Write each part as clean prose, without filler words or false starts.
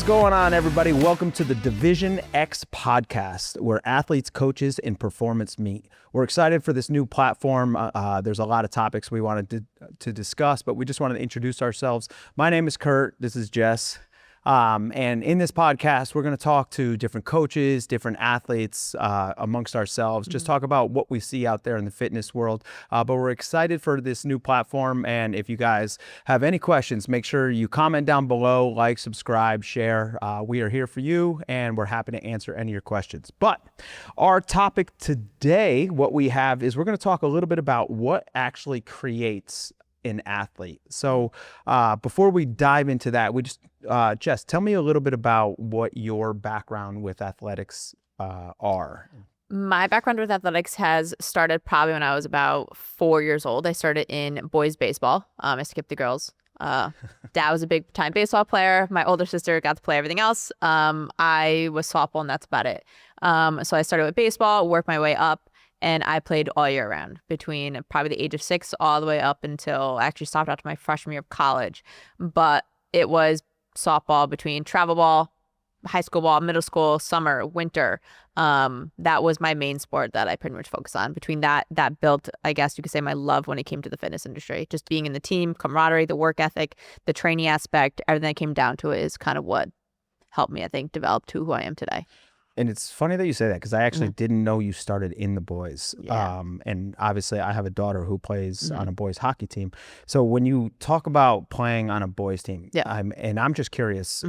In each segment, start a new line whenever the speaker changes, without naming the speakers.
What's going on, everybody? Welcome to the Division X podcast, where athletes, coaches, and performance meet. We're excited for this new platform. There's a lot of topics we wanted to discuss, but we just wanted to introduce ourselves. My name is Kurt. This is Jess. And in this podcast, we're going to talk to different coaches, different athletes amongst ourselves, just talk about what we see out there in the fitness world. But we're excited for this new platform. And if you guys have any questions, make sure you comment down below, like, subscribe, share. We are here for you, and we're happy to answer any of your questions. But our topic today, what we have is we're going to talk a little bit about what actually creates an athlete. So before we dive into that, we just Jess, tell me a little bit about what your background with athletics are.
My background with athletics has started probably when I was about 4 years old. I started in boys baseball. I skipped the girls. Dad was a big time baseball player. My older sister got to play everything else. I was softball, and that's about it. So I started with baseball, worked my way up, and I played all year round between probably the age of 6 all the way up until I actually stopped after my freshman year of college. But it was softball between travel ball, high school ball, middle school, summer, winter. That was my main sport that I pretty much focused on. Between that built, I guess you could say, my love when it came to the fitness industry. Just being in the team, camaraderie, the work ethic, the training aspect, everything that came down to it is kind of what helped me, I think, develop to who I am today.
And it's funny that you say that, because I actually didn't know you started in the boys.
Yeah.
And obviously I have a daughter who plays on a boys hockey team. So when you talk about playing on a boys team, I'm just curious,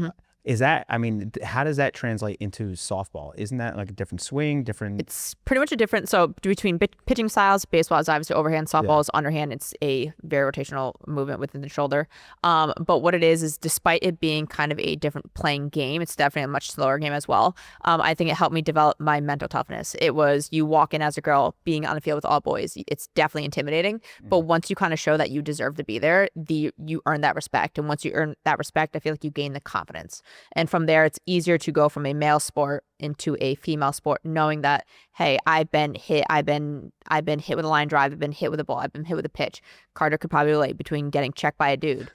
is that, I mean, how does that translate into softball? Isn't that like a different swing, different?
It's pretty much a different, so between pitching styles, baseball is obviously overhand, softball is underhand. It's a very rotational movement within the shoulder. But what it is despite it being kind of a different playing game, it's definitely a much slower game as well. I think it helped me develop my mental toughness. It was, you walk in as a girl being on the field with all boys. It's definitely intimidating. But once you kind of show that you deserve to be there, you earn that respect. And once you earn that respect, I feel like you gain the confidence. And from there, it's easier to go from a male sport into a female sport, knowing that, hey, I've been hit with a line drive, I've been hit with a ball, I've been hit with a pitch. Carter could probably relate between getting checked by a dude.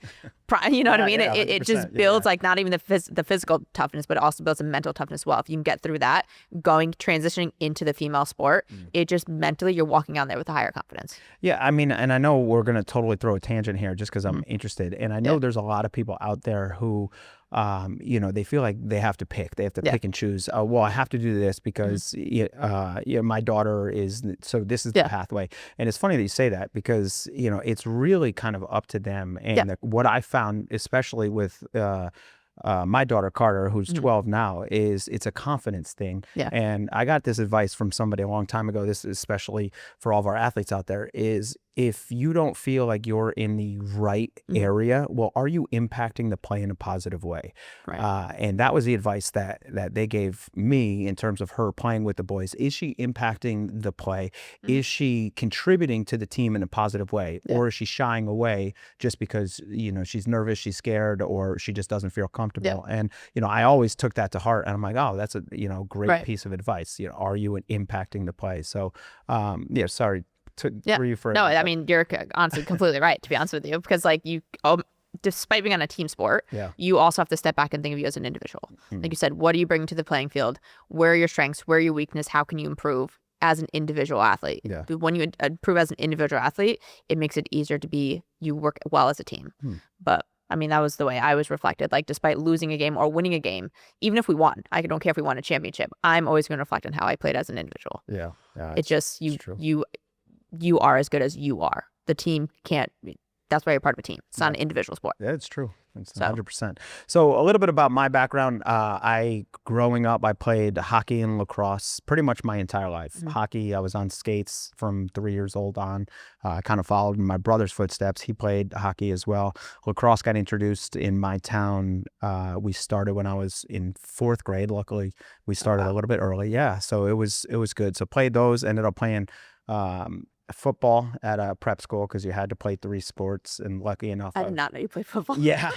You know what I mean?
Yeah,
it just builds like not even the physical toughness, but it also builds a mental toughness as well. If you can get through that, transitioning into the female sport, it just mentally, you're walking on there with a higher confidence.
Yeah, I mean, and I know we're going to totally throw a tangent here just because I'm interested. And I know there's a lot of people out there who, they feel like they have to pick. They have to pick and choose. Well, I have to do this because my daughter is, so this is the pathway. And it's funny that you say that, because, it's really kind of up to them. And what I found, especially with my daughter Carter, who's 12 now, is it's a confidence thing. And I got this advice from somebody a long time ago. This is especially for all of our athletes out there, is if you don't feel like you're in the right area, well, are you impacting the play in a positive way?
Right.
And that was the advice that they gave me in terms of her playing with the boys. Is she impacting the play? Is she contributing to the team in a positive way? Or is she shying away just because, she's nervous, she's scared, or she just doesn't feel comfortable? And, I always took that to heart, and I'm like, oh, that's a, great piece of advice. Are you impacting the play? So, sorry.
No, I mean, you're honestly completely right, to be honest with you, because like despite being on a team sport, you also have to step back and think of you as an individual. Like you said, what are you bringing to the playing field? Where are your strengths? Where are your weakness? How can you improve as an individual athlete? When you improve as an individual athlete, it makes it easier you work well as a team. But I mean, that was the way I was reflected. Like, despite losing a game or winning a game, even if we won, I don't care if we won a championship, I'm always going to reflect on how I played as an individual. It's just you are as good as you are. The team can't. That's why you're part of a team. It's not an individual sport.
Yeah, it's true. It's 100%. So a little bit about my background. Growing up, I played hockey and lacrosse pretty much my entire life. Hockey, I was on skates from 3 years old on. I kind of followed in my brother's footsteps. He played hockey as well. Lacrosse got introduced in my town. We started when I was in 4th grade. Luckily, we started a little bit early. Yeah, so it was good. So played those. Ended up playing football at a prep school because you had to play 3 sports, and lucky enough,
I did not know you played football.
yeah.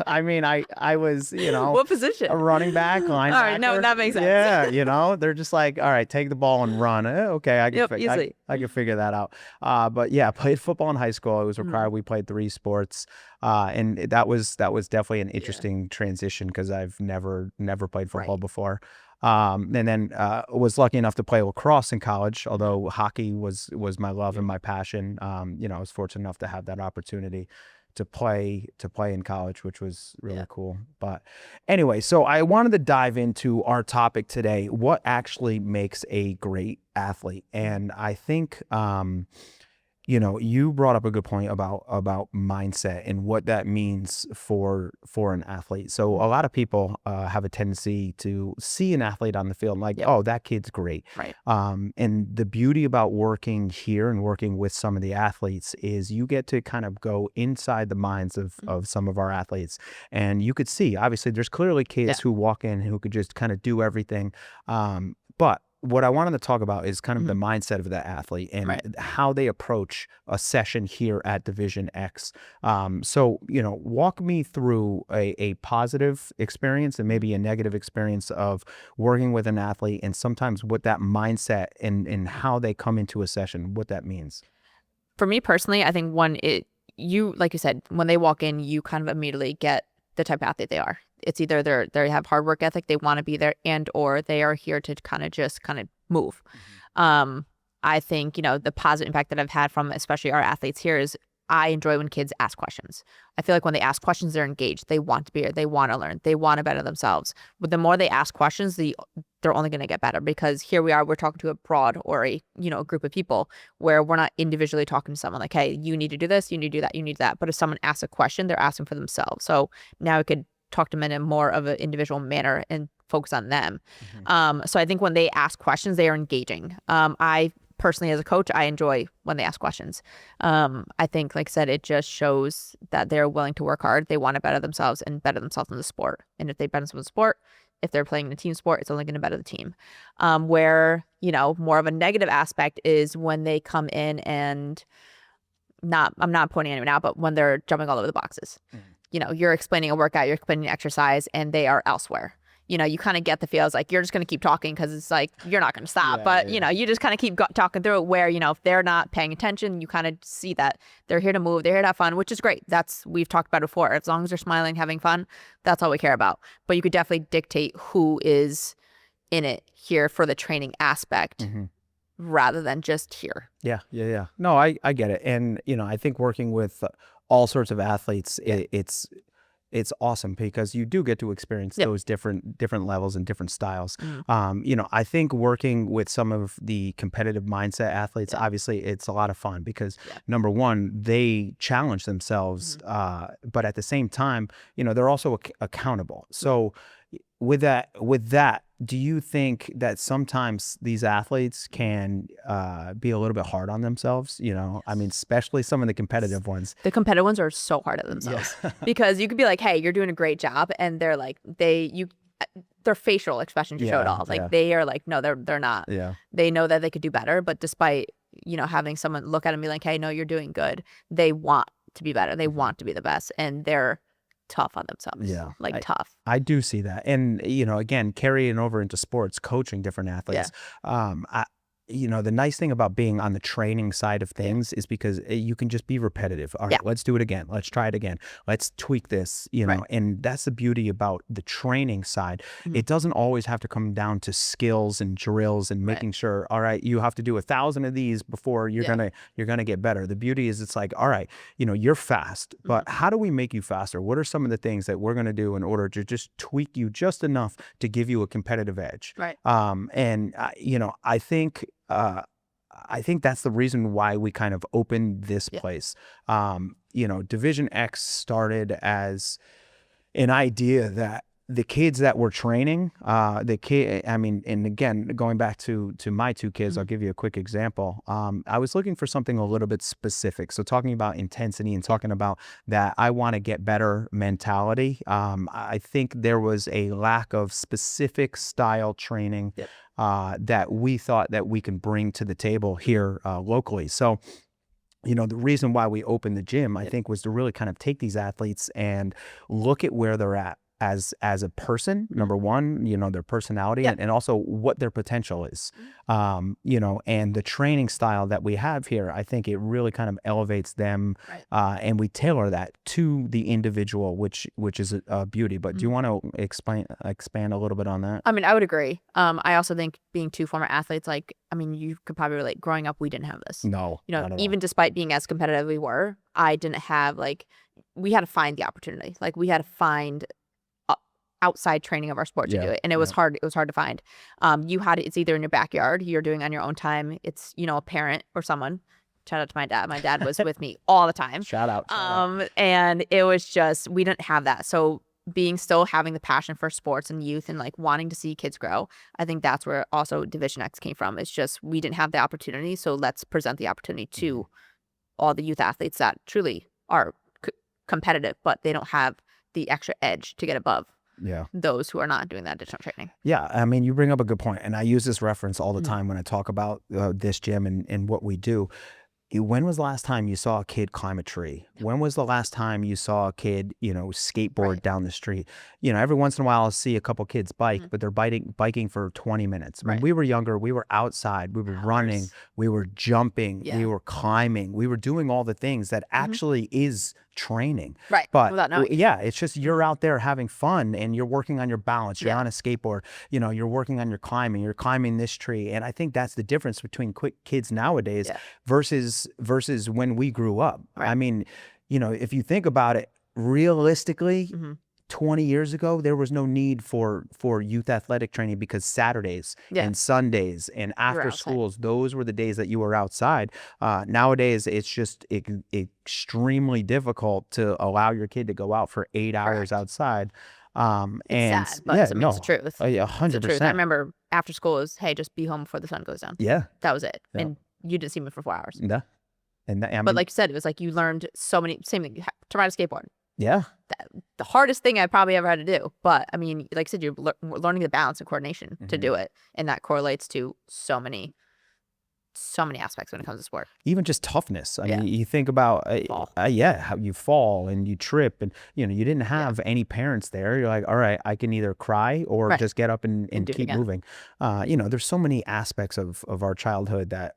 I mean, I was,
What position?
a running back, linebacker.
All right, no, that makes sense.
Yeah, they're just like, all right, take the ball and run. Okay,
Easily.
I can figure that out. But yeah, played football in high school. It was required. We played 3 sports, and that was definitely an interesting transition because I've never played football before. And then was lucky enough to play lacrosse in college, although hockey was my love and my passion. I was fortunate enough to have that opportunity to play in college, which was really cool. But anyway, so I wanted to dive into our topic today, what actually makes a great athlete. And I think you brought up a good point about mindset and what that means for an athlete. So a lot of people have a tendency to see an athlete on the field and like, oh, that kid's great.
Right.
And the beauty about working here and working with some of the athletes is you get to kind of go inside the minds of some of our athletes. And you could see, obviously, there's clearly kids who walk in who could just kind of do everything. But what I wanted to talk about is kind of the mindset of the athlete and how they approach a session here at Division X. So, walk me through a positive experience and maybe a negative experience of working with an athlete, and sometimes what that mindset and how they come into a session, what that means.
For me personally, I think like you said, when they walk in, you kind of immediately get the type of athlete they are. It's either they have hard work ethic, they want to be there, and or they are here to kind of move. I think, the positive impact that I've had from especially our athletes here is I enjoy when kids ask questions. I feel like when they ask questions, they're engaged. They want to be here. They want to learn. They want to better themselves. But the more they ask questions, they're only going to get better, because here we're talking to a broad or a group of people where we're not individually talking to someone like, hey, you need to do this, you need to do that, you need that. But if someone asks a question, they're asking for themselves. So now we could talk to them in a more of an individual manner and focus on them. So I think when they ask questions, they are engaging. I personally, as a coach, I enjoy when they ask questions. I think, like I said, it just shows that they're willing to work hard. They want to better themselves and better themselves in the sport. And if they better themselves in the sport, if they're playing in a team sport, it's only going to better the team. Where, more of a negative aspect is when they come in and I'm not pointing anyone out, but when they're jumping all over the boxes. You're explaining a workout, you're explaining an exercise, and they are elsewhere. You kind of get the feels like you're just going to keep talking because it's like you're not going to stop. But, you just kind of keep talking through it where, if they're not paying attention, you kind of see that they're here to move, they're here to have fun, which is great. We've talked about it before. As long as they're smiling, having fun, that's all we care about. But you could definitely dictate who is in it here for the training aspect rather than just here.
Yeah. No, I get it. And, I think working with all sorts of athletes, it's awesome because you do get to experience those different levels and different styles. I think working with some of the competitive mindset athletes, obviously it's a lot of fun because number one, they challenge themselves, but at the same time, they're also accountable. So with that, do you think that sometimes these athletes can be a little bit hard on themselves? I mean, especially some of the competitive ones.
The competitive ones are so hard on themselves because you could be like, hey, you're doing a great job. And they're like, their facial expressions show it all. Like they are like, no, they're not. They know that they could do better. But despite, having someone look at them and be like, hey, no, you're doing good. They want to be better. They want to be the best. And they're tough on themselves. Tough.
I do see that. And, again, carrying over into sports, coaching different athletes. The nice thing about being on the training side of things is because you can just be repetitive. All right, let's do it again. Let's try it again. Let's tweak this, and that's the beauty about the training side. It doesn't always have to come down to skills and drills and making sure, all right, you have to do 1,000 of these before you're gonna get better. The beauty is it's like, all right, you're fast, but how do we make you faster? What are some of the things that we're gonna do in order to just tweak you just enough to give you a competitive edge? I think that's the reason why we kind of opened this place. Division X started as an idea that the kids that we're training, and again, going back to my 2 kids, I'll give you a quick example. I was looking for something a little bit specific. So talking about intensity and talking about that I want to get better mentality. I think there was a lack of specific style training that we thought that we can bring to the table here locally. So, the reason why we opened the gym, I think, was to really kind of take these athletes and look at where they're at as a person, number one, their personality, and also what their potential is. And the training style that we have here, I think it really kind of elevates them, and we tailor that to the individual, which is a beauty. But do you want to expand a little bit on that?
I mean, I would agree. I also think being two former athletes, you could probably relate. Growing up, we didn't have this.
No, not at
even
all.
despite being as competitive as we were, I didn't have we had to find the opportunity. We had to find outside training of our sport to do it, and it was hard. It was hard to find. It's either in your backyard, you're doing on your own time. It's a parent or someone. Shout out to my dad. My dad was with me all the time.
Shout out.
And it was just, we didn't have that. So still having the passion for sports and youth and wanting to see kids grow, I think that's where also Division X came from. It's just, we didn't have the opportunity. So let's present the opportunity to all the youth athletes that truly are competitive, but they don't have the extra edge to get above those who are not doing that additional training.
Yeah, I mean, you bring up a good point, and I use this reference all the time when I talk about this gym and what we do. When was the last time you saw a kid climb a tree? When was the last time you saw a kid, skateboard down the street? Every once in a while I'll see a couple kids bike, but they're biking for 20 minutes. When we were younger, we were outside, we were running, we were jumping, we were climbing, we were doing all the things that actually is training.
Right.
But
without knowing.
it's just you're out there having fun and you're working on your balance. You're on a skateboard, you're working on your climbing, you're climbing this tree. And I think that's the difference between kids nowadays versus when we grew up.
Right.
I mean, if you think about it realistically, 20 years ago, there was no need for youth athletic training because Saturdays and Sundays and after schools, those were the days that you were outside. Nowadays, it's just extremely difficult to allow your kid to go out for 8 hours outside.
It's sad, but it's the truth.
100%.
I remember after school was, hey, just be home before the sun goes down.
Yeah.
That was it. Yeah. And you didn't see me for 4 hours.
Yeah.
But like you said, it was you learned so many, same thing, to ride a skateboard.
Yeah.
The hardest thing I probably ever had to do. But I mean, like I said, you're learning the balance and coordination to do it. And that correlates to so many aspects when it comes to sport.
Even just toughness. I mean, you think about, how you fall and you trip and, you didn't have any parents there. You're like, all right, I can either cry or just get up and keep moving. There's so many aspects of our childhood that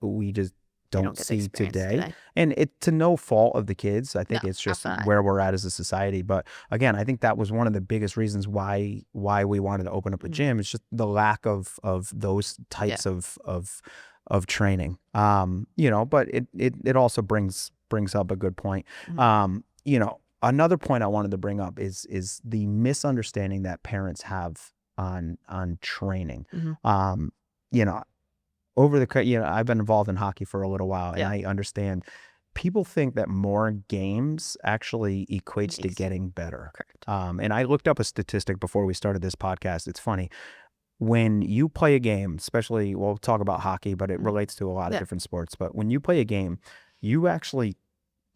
we just don't see today. And it to no fault of the kids. I think it's just where we're at as a society. But again, I think that was one of the biggest reasons why we wanted to open up a gym. It's just the lack of those types of training. But it also brings up a good point. Another point I wanted to bring up is the misunderstanding that parents have on training. I've been involved in hockey for a little while, and I understand people think that more games actually equates to getting better.
Correct.
And I looked up a statistic before we started this podcast. It's funny. When you play a game, especially, we'll talk about hockey, but it relates to a lot of different sports. But when you play a game, you actually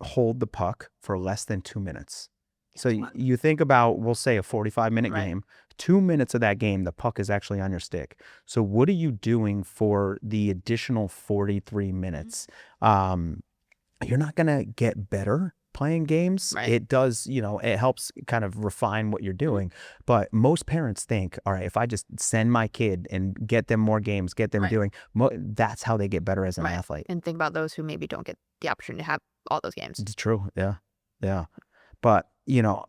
hold the puck for less than 2 minutes. So you think about, we'll say a 45-minute game, 2 minutes of that game, the puck is actually on your stick. So what are you doing for the additional 43 minutes? You're not going to get better playing games. It does, it helps kind of refine what you're doing. But most parents think, all right, if I just send my kid and get them more games, get them doing, that's how they get better as an athlete.
And think about those who maybe don't get the opportunity to have all those games.
It's true. Yeah. But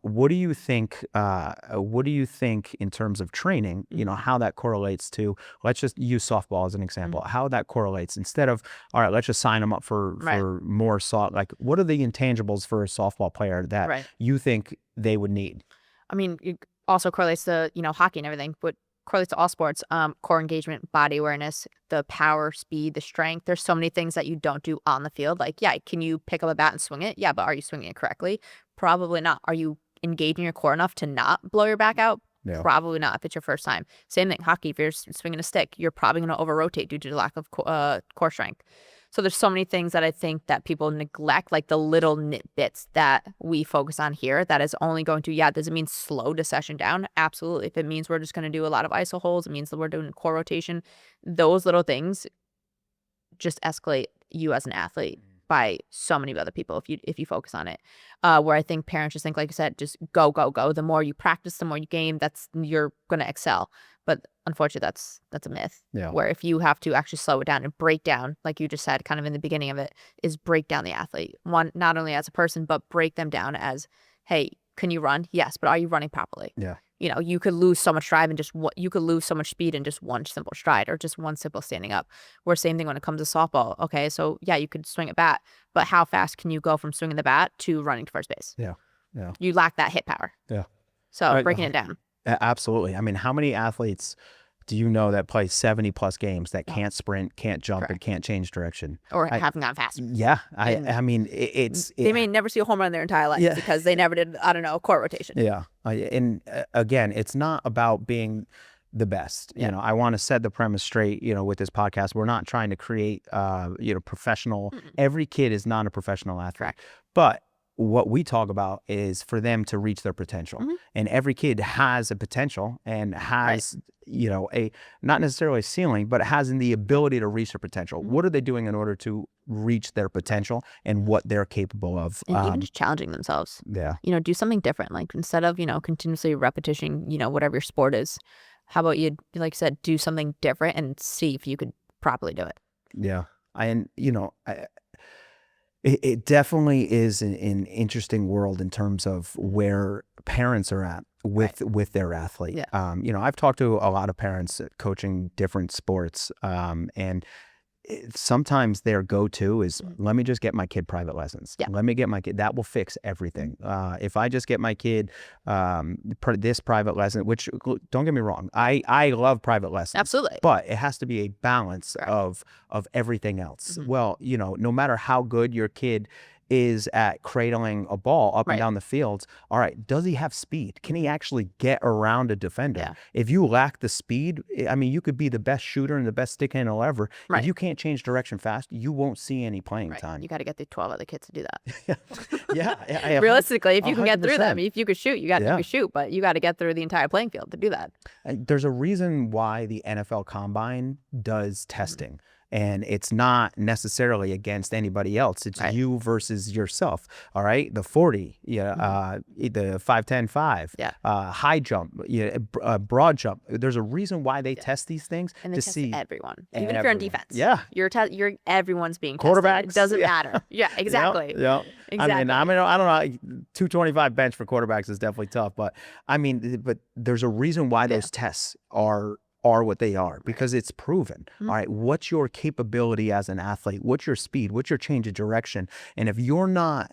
what do you think? What do you think in terms of training? How that correlates to? Let's just use softball as an example. How that correlates instead of, all right, let's just sign them up for more soft. Like, what are the intangibles for a softball player that you think they would need?
I mean, it also correlates to hockey and everything, but correlates to all sports. Core engagement, body awareness, the power, speed, the strength. There's so many things that you don't do on the field. Like, can you pick up a bat and swing it? Yeah, but are you swinging it correctly? Probably not. Are you engaging your core enough to not blow your back out? Yeah. Probably not if it's your first time. Same thing, hockey. If you're swinging a stick, you're probably going to over-rotate due to the lack of core strength. So there's so many things that I think that people neglect, like the little nitbits that we focus on here that is only going to, does it mean slow the session down? Absolutely. If it means we're just going to do a lot of iso holds, it means that we're doing core rotation. Those little things just escalate you as an athlete by so many other people if you focus on it. Where I think parents just think, like I said, just go, go, go. The more you practice, the more you game, you're going to excel. But unfortunately, that's a myth.
Yeah.
Where if you have to actually slow it down and break down, like you just said, kind of in the beginning of it, is break down the athlete. One, not only as a person, but break them down as, hey, can you run? Yes, but are you running properly?
Yeah.
You know, you could lose so much drive and you could lose so much speed in just one simple stride or just one simple standing up. Where same thing when it comes to softball. Okay, so yeah, you could swing a bat, but how fast can you go from swinging the bat to running to first base?
Yeah. Yeah.
You lack that hit power.
Yeah.
So breaking it down.
Absolutely. I mean, how many athletes do you know that play 70 plus games that can't sprint, can't jump, and can't change direction?
Or haven't gone fast.
Yeah. I mean,
they may never see a home run their entire life because they never did, I don't know, core rotation.
Yeah. And again, it's not about being the best. You know, I want to set the premise straight, with this podcast. We're not trying to create, professional. Every kid is not a professional athlete.
Correct.
But what we talk about is for them to reach their potential. And every kid has a potential and has, a not necessarily a ceiling, but has the ability to reach their potential. What are they doing in order to reach their potential and what they're capable of?
And even just challenging themselves.
Yeah.
Do something different. Like instead of, continuously repetition, whatever your sport is, how about you, like I said, do something different and see if you could properly do it.
Yeah. It definitely is an interesting world in terms of where parents are at with their athlete.
Yeah.
I've talked to a lot of parents coaching different sports, and sometimes their go-to is, let me just get my kid private lessons.
Yeah.
Let me get my kid. That will fix everything. If I just get my kid this private lesson, which don't get me wrong, I love private lessons.
Absolutely.
But it has to be a balance of everything else. Well, no matter how good your kid is at cradling a ball up and down the fields, all right, does he have speed? Can he actually get around a defender?
Yeah.
If you lack the speed, I mean, you could be the best shooter and the best stick handle ever.
Right.
If you can't change direction fast, you won't see any playing time.
You got to get the 12 other kids to do that.
Yeah.
Realistically, if you can get through
100%.
them, if you could shoot, you could shoot, but you got to get through the entire playing field to do that.
There's a reason why the NFL Combine does testing. And it's not necessarily against anybody else. It's you versus yourself. All right. The 40, the 5'10", 5, high jump, broad jump. There's a reason why they test these things
and they
to
test
see
everyone, even if you're in defense.
Yeah.
You're everyone's being
quarterbacks.
Tested. It doesn't matter. Yeah, exactly.
Yeah.
Exactly.
I don't know. 225 bench for quarterbacks is definitely tough, but there's a reason why those tests are what they are, because it's proven. All right, what's your capability as an athlete? What's your speed? What's your change of direction? And if you're not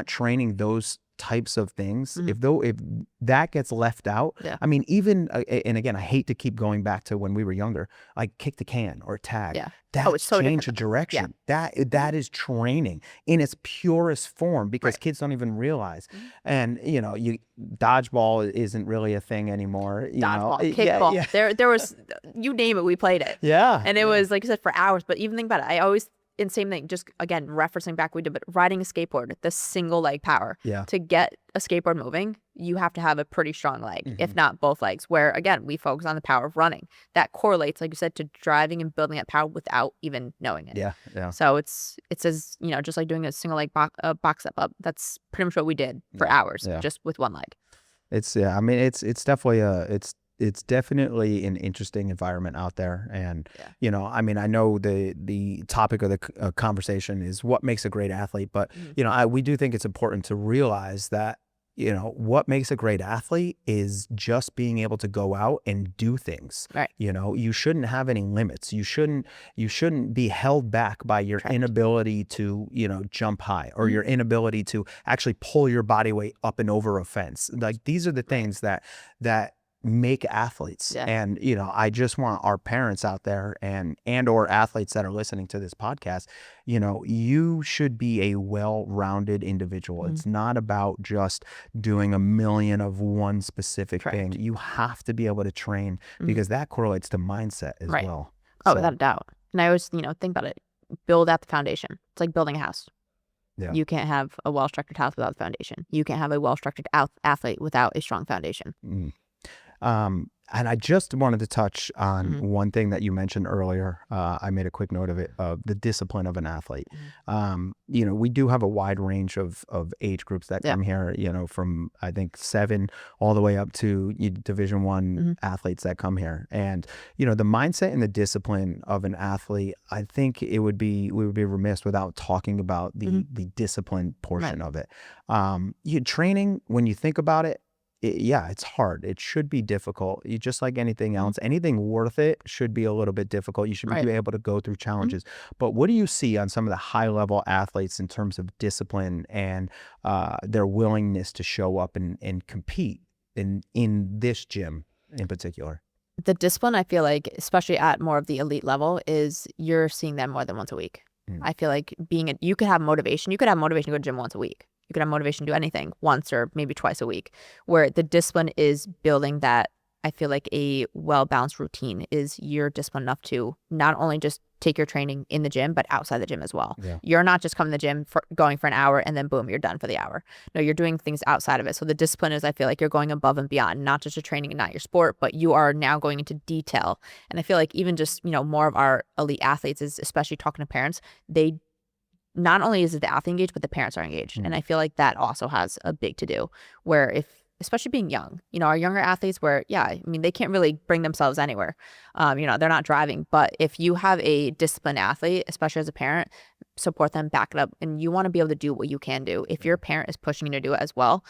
training those types of things, if that gets left out, I mean, even and again, I hate to keep going back to when we were younger, like kick the can or tag. That's
so
change of direction. That is training in its purest form, because kids don't even realize. And dodgeball isn't really a thing anymore.
Dodgeball, kickball. There was, you name it, we played it.
Yeah.
And it was, like I said, for hours. But even think about it, I always, and same thing, just again, referencing back we did, but riding a skateboard, the single leg power. To get a skateboard moving, you have to have a pretty strong leg, if not both legs, where again, we focus on the power of running. That correlates, like you said, to driving and building that power without even knowing it. Yeah. So it's as, just like doing a single leg box step up. That's pretty much what we did for hours, just with one leg.
It's definitely it's definitely an interesting environment out there. And, I know the topic of the conversation is what makes a great athlete. But, we do think it's important to realize that, what makes a great athlete is just being able to go out and do things.
Right.
You shouldn't have any limits. You shouldn't be held back by your inability to, jump high, or your inability to actually pull your body weight up and over a fence. Like, these are the things that make athletes. And I just want our parents out there and or athletes that are listening to this podcast, you should be a well-rounded individual. It's not about just doing a million of one specific thing. You have to be able to train, because that correlates to mindset as well.
Without a doubt. And I always think about it, build out the foundation. It's like building a house.
Yeah.
You can't have a well-structured house without the foundation. You can't have a well-structured athlete without a strong foundation.
And I just wanted to touch on
Mm-hmm.
one thing that you mentioned earlier. I made a quick note of it, of the discipline of an athlete. We do have a wide range of age groups that come here, from I think 7 all the way up to Division I athletes that come here. And, the mindset and the discipline of an athlete, I think we would be remiss without talking about the discipline portion of it. Training, when you think about it, it's hard. It should be difficult. Just like anything else, anything worth it should be a little bit difficult. You should be able to go through challenges. But what do you see on some of the high level athletes in terms of discipline and their willingness to show up and compete in this gym in particular?
The discipline, I feel like, especially at more of the elite level, is you're seeing them more than once a week. I feel like you could have motivation. You could have motivation to go to the gym once a week. You could have motivation to do anything once or maybe twice a week, where the discipline is building that. I feel like a well-balanced routine is you're disciplined enough to not only just take your training in the gym, but outside the gym as well.
Yeah.
You're not just coming to the gym going for an hour and then boom, you're done for the hour. No, you're doing things outside of it. So the discipline is, I feel like you're going above and beyond, not just your training and not your sport, but you are now going into detail. And I feel like even just, more of our elite athletes is, especially talking to parents, they not only is it the athlete engaged, but the parents are engaged. And I feel like that also has a big to do, where especially being young, our younger athletes where, they can't really bring themselves anywhere. They're not driving, but if you have a disciplined athlete, especially as a parent, support them, back it up, and you want to be able to do what you can do. If your parent is pushing you to do it as well,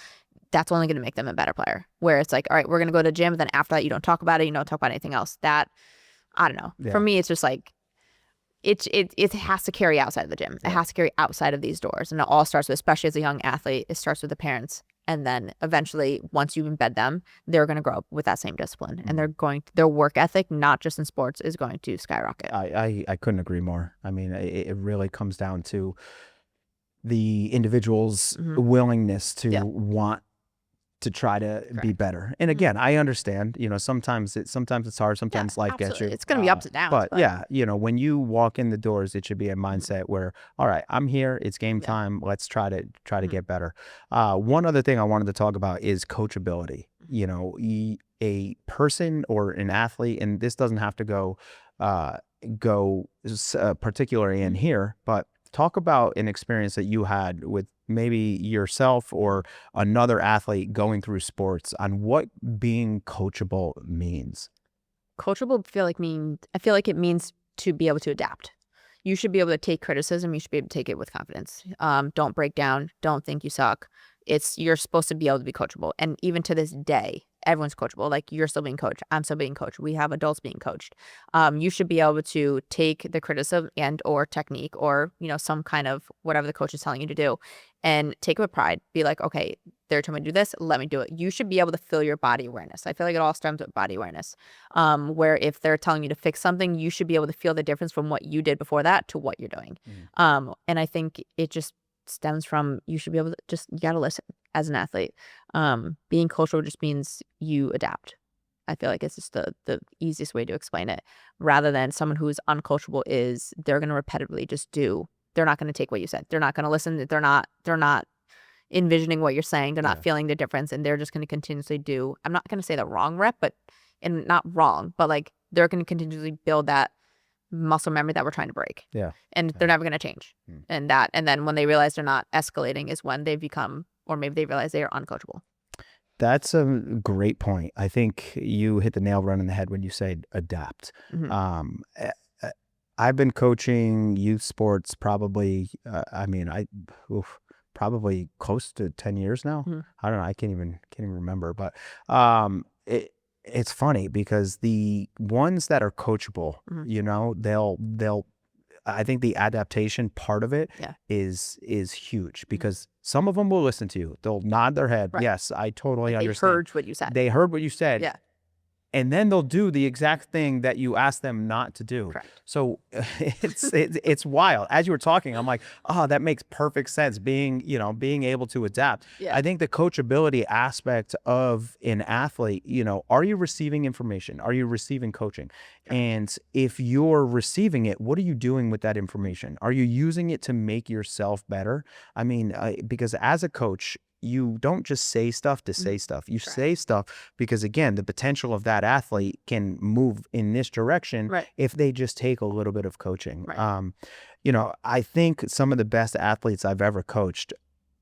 that's only going to make them a better player, where it's like, all right, we're going to go to the gym. Then after that, you don't talk about it. You don't talk about anything else. That, I don't know.
Yeah.
For me, it's just like, it has to carry outside of the gym. It has to carry outside of these doors. And it all starts with, especially as a young athlete, it starts with the parents. And then eventually, once you embed them, they're going to grow up with that same discipline. And their work ethic, not just in sports, is going to skyrocket.
I couldn't agree more. I mean, it really comes down to the individual's willingness to want to try to be better. And again, I understand, sometimes it's hard, sometimes life gets you.
It's going to be ups and downs.
But when you walk in the doors, it should be a mindset where, all right, I'm here, it's game time, let's try to get better. One other thing I wanted to talk about is coachability. A person or an athlete, and this doesn't have to go particularly in here, but talk about an experience that you had with maybe yourself or another athlete going through sports on what being coachable means.
Coachable, I feel like it means to be able to adapt. You should be able to take criticism. You should be able to take it with confidence. Don't break down. Don't think you suck. You're supposed to be able to be coachable. And even to this day, everyone's coachable. Like, you're still being coached. I'm still being coached. We have adults being coached. You should be able to take the criticism and or technique or, some kind of whatever the coach is telling you to do and take it with pride. Be like, okay, they're telling me to do this. Let me do it. You should be able to feel your body awareness. I feel like it all stems with body awareness, where if they're telling you to fix something, you should be able to feel the difference from what you did before that to what you're doing. And I think it just stems from, you should be able to you got to listen as an athlete. Being coachable just means you adapt. I feel like it's just the easiest way to explain it, rather than someone who's uncoachable is they're going to repetitively just do. They're not going to take what you said. They're not going to listen. They're not envisioning what you're saying. They're not feeling the difference, and they're just going to continuously do. I'm not going to say the wrong rep, and not wrong, but like they're going to continuously build that muscle memory that we're trying to break.
Yeah.
And they're never going to change. And then when they realize they're not escalating is when they become, or maybe they realize they are uncoachable.
That's a great point. I think you hit the nail right on the head when you said adapt. I've been coaching youth sports probably, probably close to 10 years now. I don't know. I can't even remember. But it's funny because the ones that are coachable, they'll I think the adaptation part of it is huge, because some of them will listen to you. They'll nod their head. Right. Yes, I totally understand.
They heard what you said.
They heard what you said.
Yeah.
and then they'll do the exact thing that you ask them not to do.
Correct.
So it's wild. As you were talking, I'm like, oh, that makes perfect sense. Being able to adapt.
Yeah.
I think the coachability aspect of an athlete, are you receiving information? Are you receiving coaching? And if you're receiving it, what are you doing with that information? Are you using it to make yourself better? I mean, because as a coach, you don't just say stuff to say stuff. You say stuff because, again, the potential of that athlete can move in this direction
Right.
if they just take a little bit of coaching.
Right.
I think some of the best athletes I've ever coached,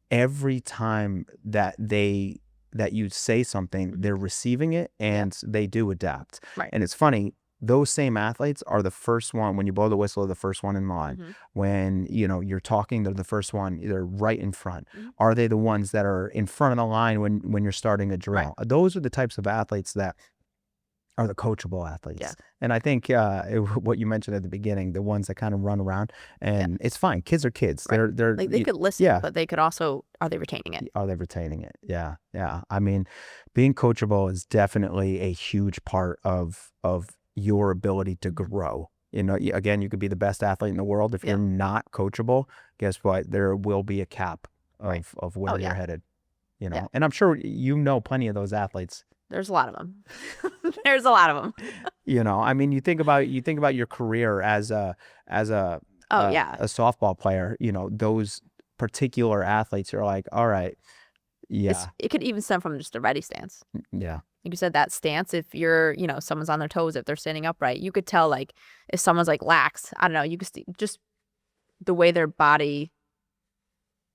every time that you say something, they're receiving it and they do adapt.
Right.
And it's funny, those same athletes are the first one, when you blow the whistle, are the first one in line. When, you're talking, they're the first one, they're right in front. Are they the ones that are in front of the line when you're starting a drill?
Right.
Those are the types of athletes that are the coachable athletes.
Yeah.
And I think what you mentioned at the beginning, the ones that kind of run around, and it's fine. Kids are kids.
Right.
They're
Like, they could listen,
yeah.
but they could also, are they retaining it?
Are they retaining it? Yeah. Yeah. I mean, being coachable is definitely a huge part of your ability to grow. Again, you could be the best athlete in the world. If you're not coachable, guess what? There will be a cap of where you're headed. And I'm sure plenty of those athletes.
There's a lot of them. There's a lot of them.
I mean, you think about your career as a softball player. Those particular athletes are like, all right,
It could even stem from just a ready stance.
Yeah.
Like you said, that stance, if you're, someone's on their toes, if they're standing upright, you could tell, like, if someone's like lax, I don't know, you could just the way their body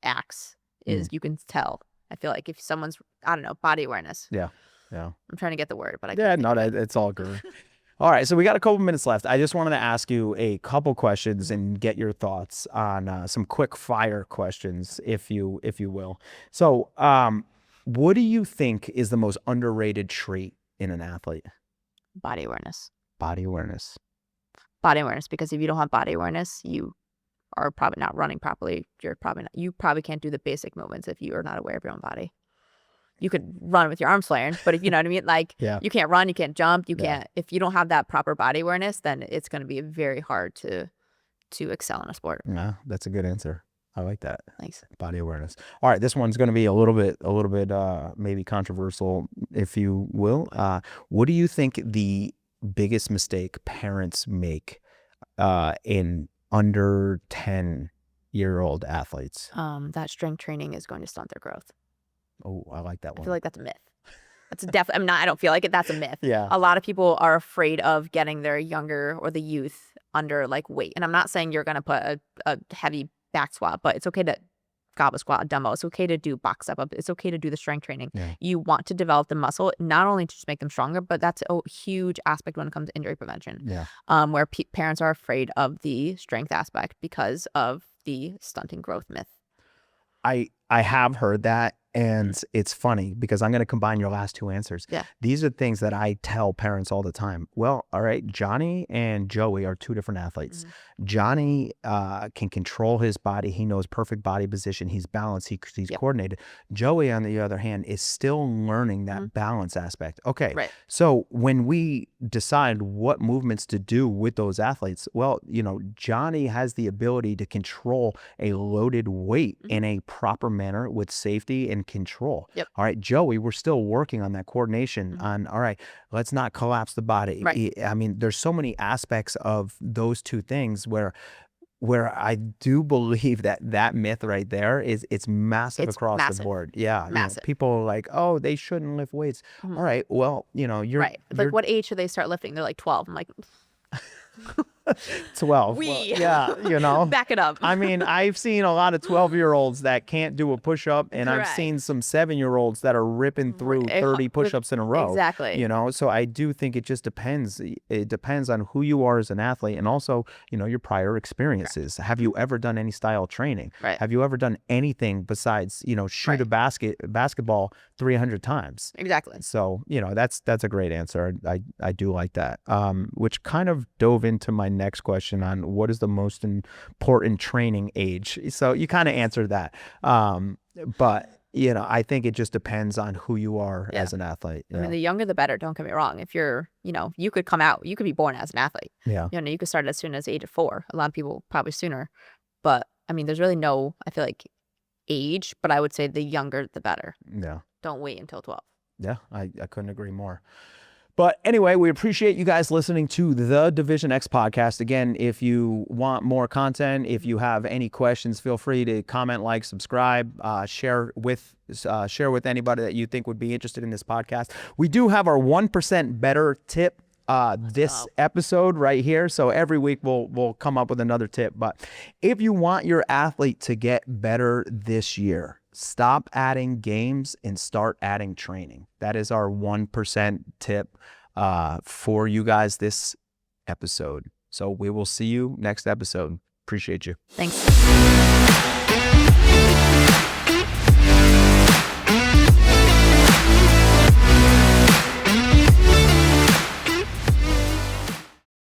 acts is, you can tell. I feel like if someone's, I don't know, body awareness.
Yeah. Yeah.
I'm trying to get the word, but I
Yeah,
can't
no, it's all good. All right, so we got a couple minutes left. I just wanted to ask you a couple questions and get your thoughts on some quick fire questions, if you will. So, what do you think is the most underrated trait in an athlete?
Body awareness.
Body awareness.
Body awareness, because if you don't have body awareness, you are probably not running properly. You probably can't do the basic movements if you are not aware of your own body. You could run with your arms flaring, but if you know what I mean, like, you can't run, you can't jump, you can't. If you don't have that proper body awareness, then it's going to be very hard to excel in a sport.
Yeah, that's a good answer. I like that.
Thanks.
Body awareness. All right, this one's going to be a little bit maybe controversial, if you will. What do you think the biggest mistake parents make in under 10-year-old athletes?
That strength training is going to stunt their growth.
Oh, I like that one.
I feel like that's a myth. That's definitely. I don't feel like it. That's a myth.
Yeah.
A lot of people are afraid of getting their younger or the youth under, like, weight. And I'm not saying you're going to put a heavy back squat, but it's okay to goblet squat, a dumbbell. It's okay to do box step up. It's okay to do the strength training.
Yeah.
You want to develop the muscle, not only to just make them stronger, but that's a huge aspect when it comes to injury prevention.
Yeah.
Where parents are afraid of the strength aspect because of the stunting growth myth.
I have heard that, and it's funny because I'm going to combine your last two answers.
Yeah.
These are things that I tell parents all the time. Well, all right, Johnny and Joey are two different athletes. Johnny can control his body. He knows perfect body position. He's balanced. He's coordinated. Joey, on the other hand, is still learning that balance aspect. Okay.
Right.
So when we decide what movements to do with those athletes, well, Johnny has the ability to control a loaded weight in a proper manner with safety and control.
Yep.
All right, Joey, we're still working on that coordination on, all right, let's not collapse the body.
Right.
I mean, there's so many aspects of those two things where I do believe that myth right there it's massive across the board. Yeah.
Massive.
People are like, oh, they shouldn't lift weights. All right, well, you're
right. Like, what age should they start lifting? They're like 12. I'm like
12. Well, yeah,
back it up.
I mean, I've seen a lot of 12-year-olds that can't do a push-up, and I've seen some 7-year-olds that are ripping through 30 push-ups in a row.
Exactly.
So I do think it just depends. It depends on who you are as an athlete, and also, your prior experiences. Have you ever done any style training?
Right.
Have you ever done anything besides, shoot a basketball 300 times?
Exactly.
So, that's a great answer. I do like that. Which kind of dove into my next question on what is the most important training age. So you kind of answered that. But I think it just depends on who you are
Yeah.
as an athlete.
I mean, the younger the better. Don't get me wrong. If you're, you could come out, you could be born as an athlete.
Yeah.
You could start as soon as age of 4. A lot of people probably sooner. But I mean, there's really no, I feel like, age. But I would say the younger the better.
Yeah.
Don't wait until 12.
Yeah, I couldn't agree more. But anyway, we appreciate you guys listening to the Division X podcast. Again, if you want more content, if you have any questions, feel free to comment, like, subscribe, share with anybody that you think would be interested in this podcast. We do have our 1% better tip this episode right here. So every week we'll come up with another tip. But if you want your athlete to get better this year, stop adding games and start adding training. That is our 1% tip for you guys this episode. So we will see you next episode. Appreciate you.
Thanks.